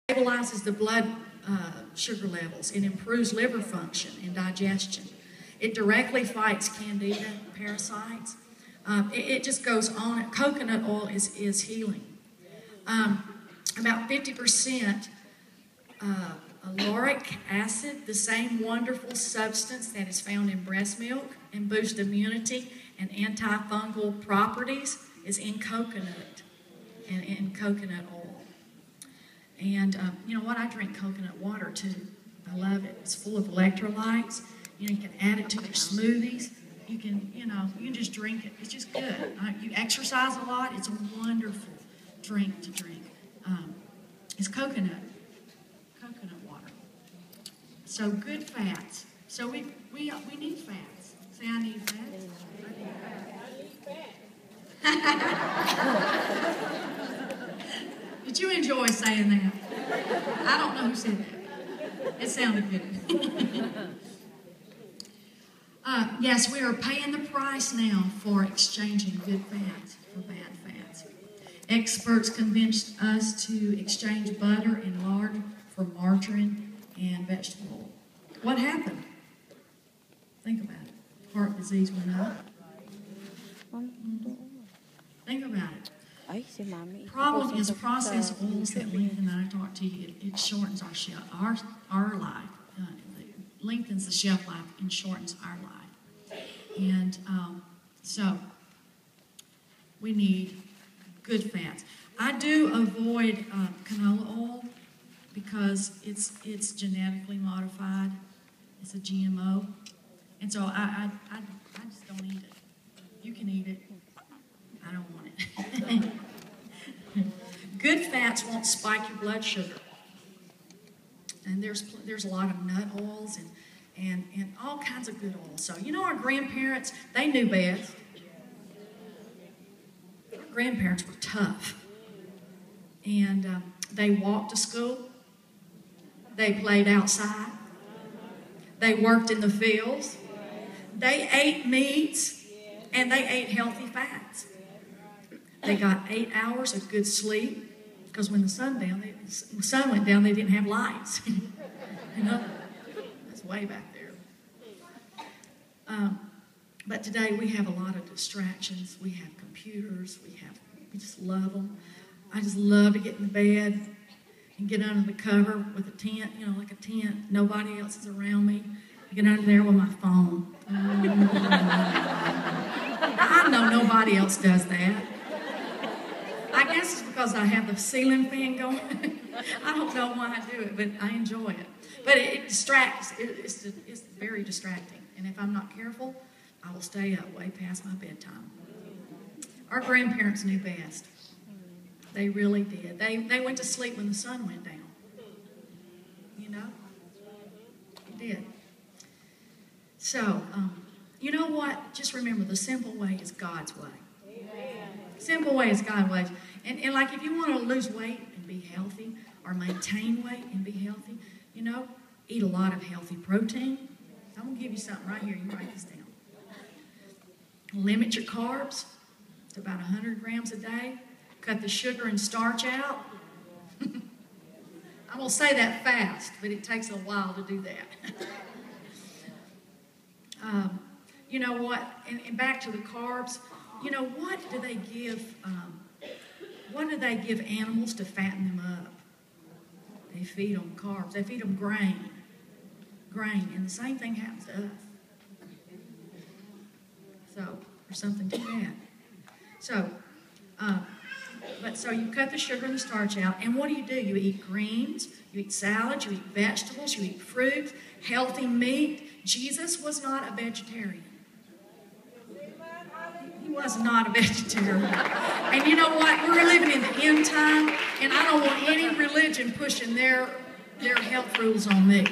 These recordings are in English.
Stabilizes the blood sugar levels. It improves liver function and digestion. It directly fights candida parasites. It just goes on. Coconut oil is healing. About 50% lauric acid, the same wonderful substance that is found in breast milk and boosts immunity and antifungal properties, is in coconut and in coconut oil. And you know what? I drink coconut water too. I love it. It's full of electrolytes. You can add it to your smoothies. You can just drink it. It's just good. You exercise a lot. It's a wonderful drink to drink. It's coconut water. So good fats. So we need fats. Say, I need fats. Did you enjoy saying that? I don't know who said that. It sounded good. Yes, we are paying the price now for exchanging good fats for bad fats. Experts convinced us to exchange butter and lard for margarine and vegetable oil. What happened? Think about it. Heart disease went up. Think about it. Problem is processed oils that Lincoln and I talked to you. It shortens our life. It lengthens the shelf life and shortens our life. And so we need good fats. I do avoid canola oil because it's genetically modified. It's a GMO, and so I just don't eat it. You can eat it. I don't want it. Good fats won't spike your blood sugar. And there's a lot of nut oils and all kinds of good oils. So, our grandparents, they knew best. Our grandparents were tough. And they walked to school. They played outside. They worked in the fields. They ate meats, and they ate healthy fats. They got 8 hours of good sleep, because when the sun went down, they didn't have lights. That's way back there. But today we have a lot of distractions. We have computers. We just love them. I just love to get in the bed and get under the cover with a tent, like a tent. Nobody else is around me. I get under there with my phone. I know nobody else does that. I guess it's because I have the ceiling fan going. I don't know why I do it, but I enjoy it. But it distracts. It's very distracting. And if I'm not careful, I will stay up way past my bedtime. Our grandparents knew best. They really did. They went to sleep when the sun went down. It did. So, you know what? Just remember, the simple way is God's way. Amen. Simple way is God's way. And like if you want to lose weight and be healthy, or maintain weight and be healthy, eat a lot of healthy protein. I'm going to give you something right here. You write this down. Limit your carbs to about 100 grams a day. Cut the sugar and starch out. I'm going to say that fast, but it takes a while to do that. You know what? And back to the carbs. What do they give? What do they give animals to fatten them up? They feed them carbs. They feed them grain. And the same thing happens to us. So there's something to that. So you cut the sugar and the starch out, and what do? You eat greens, you eat salads, you eat vegetables, you eat fruits, healthy meat. Jesus was not a vegetarian. He was not a vegetarian. And you know what? We're living in the end time, and I don't want any religion pushing their health rules on me.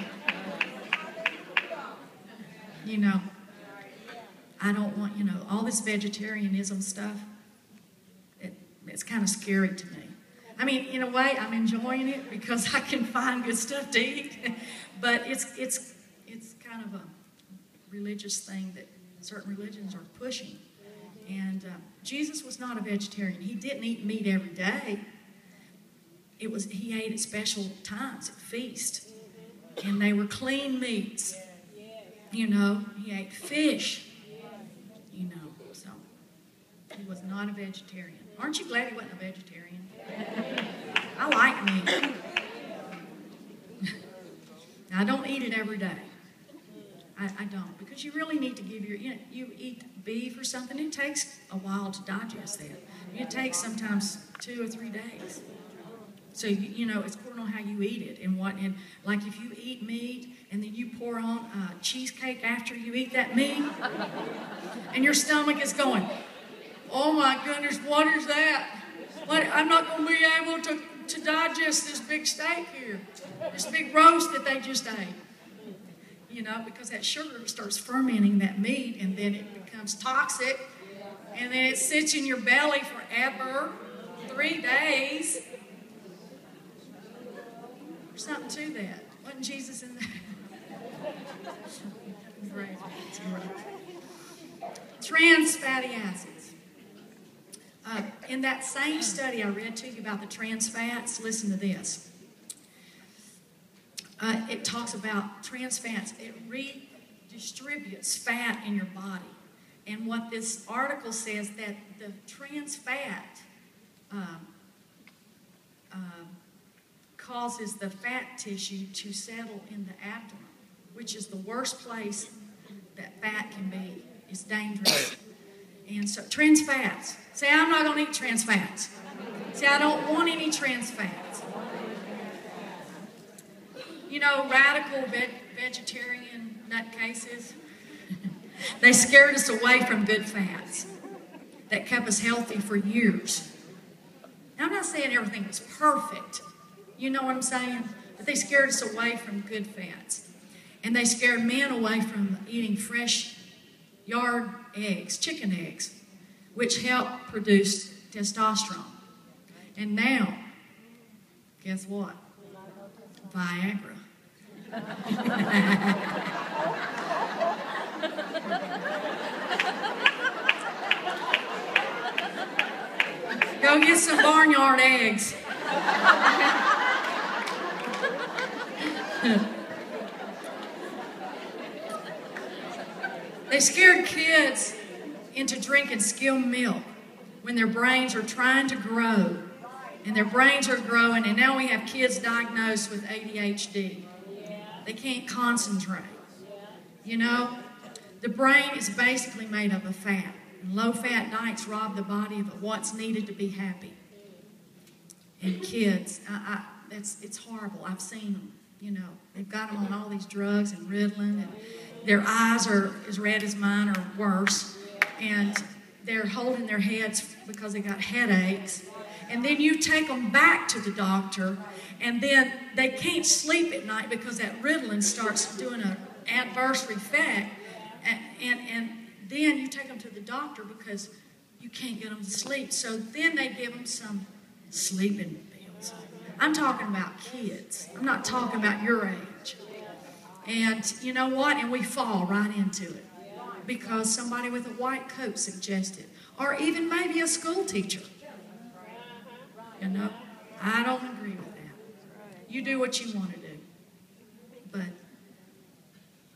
I don't want, all this vegetarianism stuff. It's kind of scary to me. I mean, in a way, I'm enjoying it because I can find good stuff to eat. But it's kind of a religious thing that certain religions are pushing. And Jesus was not a vegetarian. He didn't eat meat every day. he ate at special times, at feast. And they were clean meats. You know, he ate fish. You know, so he was not a vegetarian. Aren't you glad he wasn't a vegetarian? I like meat. Now, I don't eat it every day. I don't, because you really need to give you eat beef or something, it takes a while to digest that. It takes sometimes 2 or 3 days. So, you know, it's according on how you eat it and like if you eat meat and then you pour on cheesecake after you eat that meat and your stomach is going, oh my goodness, what is that? I'm not going to be able to digest this big steak here, this big roast that they just ate. You know, because that sugar starts fermenting that meat and then it becomes toxic and then it sits in your belly forever, 3 days. There's something to that. Wasn't Jesus in there? Trans fatty acids. In that same study I read to you about the trans fats, listen to this. It talks about trans fats. It redistributes fat in your body. And what this article says, that the trans fat causes the fat tissue to settle in the abdomen, which is the worst place that fat can be. It's dangerous. And so, trans fats. Say, I'm not going to eat trans fats. Say, I don't want any trans fats. You know, radical vegetarian nutcases, they scared us away from good fats that kept us healthy for years. Now, I'm not saying everything was perfect. You know what I'm saying? But they scared us away from good fats. And they scared men away from eating fresh yard eggs, chicken eggs, which help produce testosterone. And now, guess what? Viagra. Go get some barnyard eggs. They scared kids into drinking skim milk when their brains are trying to grow. And their brains are growing, and now we have kids diagnosed with ADHD. They can't concentrate. You know, the brain is basically made up of fat. And low-fat diets rob the body of what's needed to be happy. And kids, it's horrible. I've seen them, you know. They've got them on all these drugs and Ritalin, and their eyes are as red as mine or worse. And they're holding their heads because they got headaches. And then you take them back to the doctor, and then they can't sleep at night because that Ritalin starts doing an adverse effect. And then you take them to the doctor because you can't get them to sleep. So then they give them some sleeping pills. I'm talking about kids. I'm not talking about your age. And you know what? And we fall right into it because somebody with a white coat suggested, or even maybe a school teacher. You know, I don't agree with that. You do what you want to do. But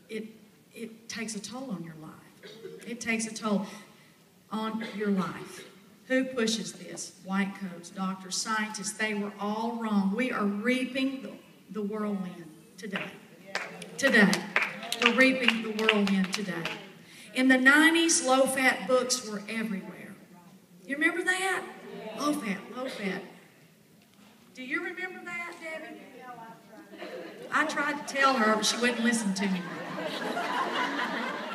it takes a toll on your life. It takes a toll on your life. Who pushes this? White coats, doctors, scientists, they were all wrong. We are reaping the whirlwind today. Today. We're reaping the whirlwind today. In the 90s, low-fat books were everywhere. You remember that? Low-fat, low-fat. Do you remember that, Debbie? I tried to tell her, but she wouldn't listen to me.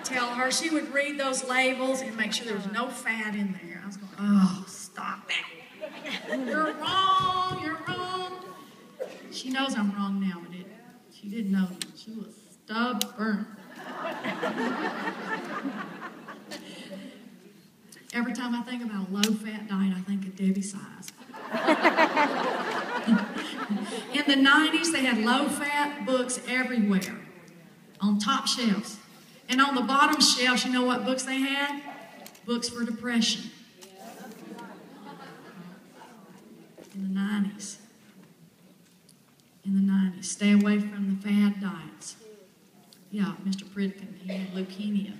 Tell her, she would read those labels and make sure there was no fat in there. I was going, oh, stop that. You're wrong, you're wrong. She knows I'm wrong now, but she didn't know me. She was stubborn. Every time I think about a low-fat diet, I think of Debbie size. In the 90s, they had low-fat books everywhere on top shelves. And on the bottom shelves, you know what books they had? Books for depression. In the 90s. in the 90s. Stay away from the fad diets. Yeah, Mr. Pridkin, he had leukemia,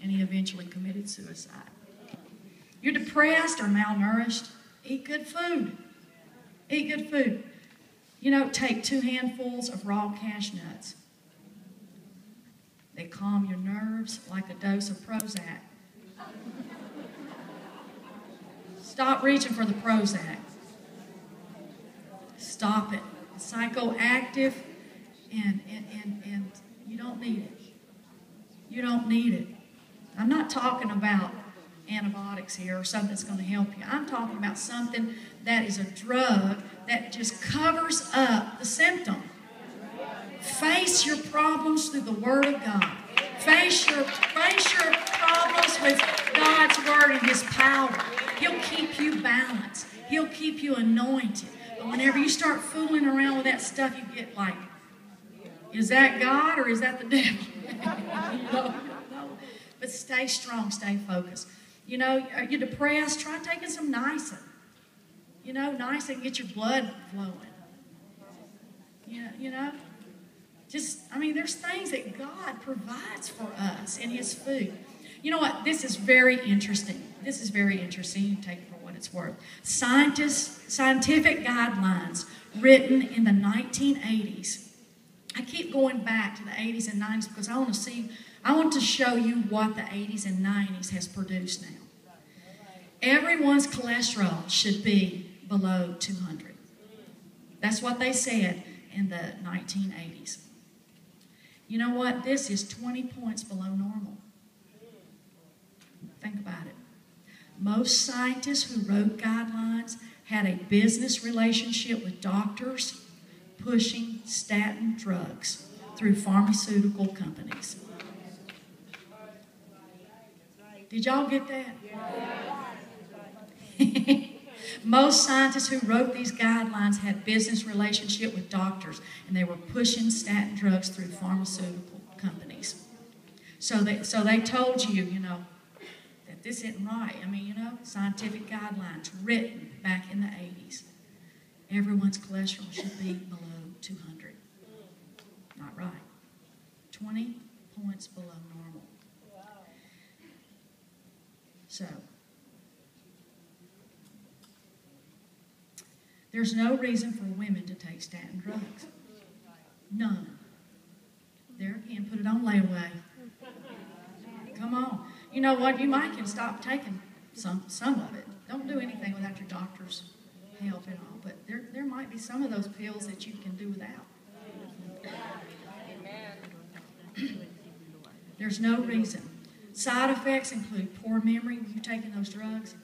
and he eventually committed suicide. You're depressed or malnourished, eat good food. Eat good food. Take 2 handfuls of raw cashew nuts. They calm your nerves like a dose of Prozac. Stop reaching for the Prozac. Stop it. It's psychoactive, and you don't need it. You don't need it. I'm not talking about antibiotics here or something that's going to help you. I'm talking about something that is a drug that just covers up the symptom. Face your problems through the Word of God. Face your problems with God's Word and His power. He'll keep you balanced. He'll keep you anointed. But whenever you start fooling around with that stuff, you get like, is that God or is that the devil? No. But stay strong, stay focused. Are you depressed? Try taking some Niacin. Niacin, get your blood flowing. There's things that God provides for us in His food. You know what? This is very interesting. You take it for what it's worth. Scientific guidelines written in the 1980s. I keep going back to the 80s and 90s because I want to show you what the 80s and 90s has produced now. Everyone's cholesterol should be below 200. That's what they said in the 1980s. You know what? This is 20 points below normal. Think about it. Most scientists who wrote guidelines had a business relationship with doctors pushing statin drugs through pharmaceutical companies. Did y'all get that? Most scientists who wrote these guidelines had business relationship with doctors, and they were pushing statin drugs through pharmaceutical companies. So they told you, that this isn't right. Scientific guidelines written back in the 80s. Everyone's cholesterol should be below 200. Not right. 20 points below normal. So, there's no reason for women to take statin drugs. None. There again, put it on layaway. Come on. You know what? You might can stop taking some of it. Don't do anything without your doctor's help and all. But there might be some of those pills that you can do without. There's no reason. Side effects include poor memory. When you're taking those drugs,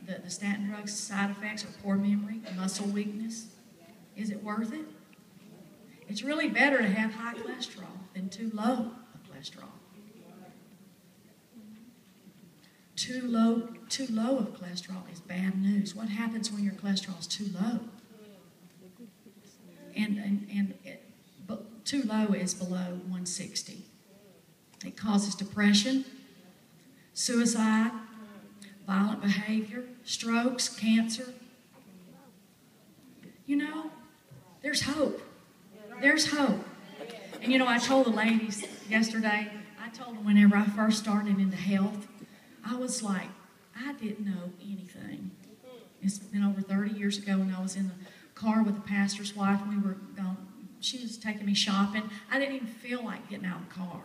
the statin drugs, side effects are poor memory, muscle weakness. Is it worth it? It's really better to have high cholesterol than too low of cholesterol. Too low of cholesterol is bad news. What happens when your cholesterol is too low? But too low is below 160. It causes depression, suicide, violent behavior, strokes, cancer. There's hope. There's hope. And I told the ladies yesterday, I told them whenever I first started into health, I was like, I didn't know anything. It's been over 30 years ago when I was in the car with the pastor's wife. We were going, she was taking me shopping. I didn't even feel like getting out of the car.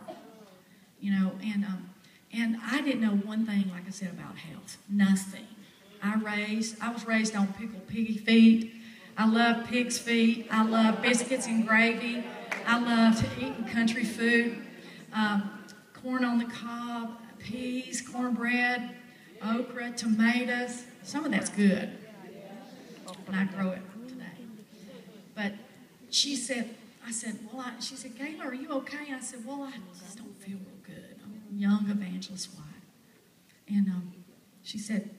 And I didn't know one thing, like I said, about health. Nothing. I was raised on pickled piggy feet. I love pig's feet. I love biscuits and gravy. I loved eating country food. Corn on the cob, peas, cornbread, okra, tomatoes. Some of that's good. And I grow it today. But she said, she said, Gayla, are you okay? And I said, well, I just don't feel real good. I'm a young evangelist wife. And she said,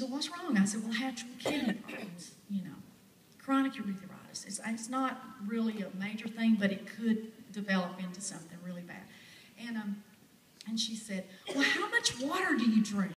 what's wrong? I said, well, I had kidney problems, chronic urethritis. It's not really a major thing, but it could develop into something really bad. And she said, well, how much water do you drink?